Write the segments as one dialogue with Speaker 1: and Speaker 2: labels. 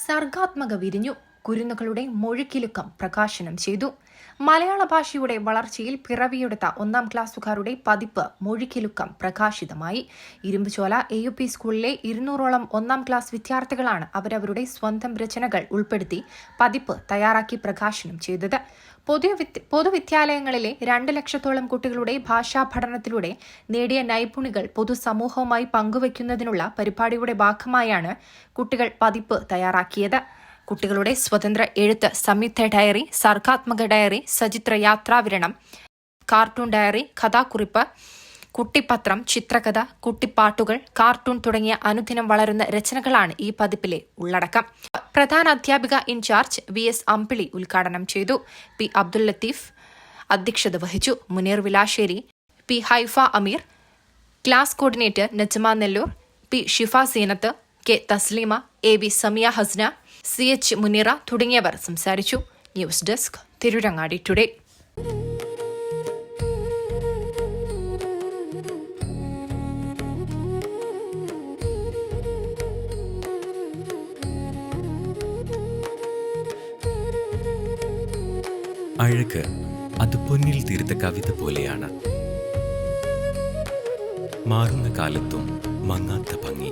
Speaker 1: സർഗാത്മക വിരിഞ്ഞു. കുരുന്നുകളുടെ മൊഴിക്കിലുക്കം പ്രകാശനം ചെയ്തു. മലയാള ഭാഷയുടെ വളർച്ചയിൽ പിറവിയെടുത്ത 1-ാം ക്ലാസ്സുകാരുടെ പതിപ്പ് മൊഴിക്കിലുക്കം പ്രകാശിതമായി. ഇരുമ്പുചോല AUP സ്കൂളിലെ 200ഓളം 1-ാം ക്ലാസ് വിദ്യാർത്ഥികളാണ് അവരവരുടെ സ്വന്തം രചനകൾ ഉൾപ്പെടുത്തി പതിപ്പ് തയ്യാറാക്കി പ്രകാശനം ചെയ്തത്. പൊതുവിദ്യാലയങ്ങളിലെ 2 ലക്ഷത്തോളം കുട്ടികളുടെ ഭാഷാ പഠനത്തിലൂടെ നേടിയ നൈപുണികൾ പൊതുസമൂഹവുമായി പങ്കുവയ്ക്കുന്നതിനുള്ള പരിപാടിയുടെ ഭാഗമായാണ് കുട്ടികൾ പതിപ്പ് തയ്യാറാക്കിയത്. കുട്ടികളുടെ സ്വതന്ത്ര എഴുത്ത്, സംയുക്ത ഡയറി, സർഗാത്മക ഡയറി, സചിത്ര യാത്രാവിവരണം, കാർട്ടൂൺ ഡയറി, കഥാക്കുറിപ്പ്, കുട്ടിപ്പത്രം, ചിത്രകഥ, കുട്ടിപ്പാട്ടുകൾ, കാർട്ടൂൺ തുടങ്ങിയ അനുദിനം വളരുന്ന രചനകളാണ് ഈ പതിപ്പിലെ ഉള്ളടക്കം. പ്രധാന അധ്യാപിക ഇൻചാർജ് VS അമ്പിളി ഉദ്ഘാടനം ചെയ്തു. P അബ്ദുൽ ലത്തീഫ് അധ്യക്ഷത വഹിച്ചു. Muneer Vilasseri, P Haifa Ameer, class coordinator Najma Nellur, P Shifa Seenath, K Thasleema, AV Samiya Hasna, CH Muneera തുടങ്ങിയവർ സംസാരിച്ചു. News desk, Tirurangadi today.
Speaker 2: അഴക് അത് പൊന്നിൽ തീർത്ത കവിത പോലെയാണ്. മാറുന്ന കാലത്തും മങ്ങാത്ത ഭംഗി.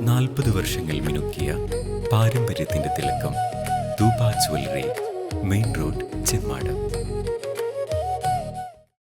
Speaker 2: 40 വർഷങ്ങൾ മിനുക്കിയ പാരമ്പര്യത്തിന്റെ Thilakkam. Dubey jewellery, main road, Chemmad.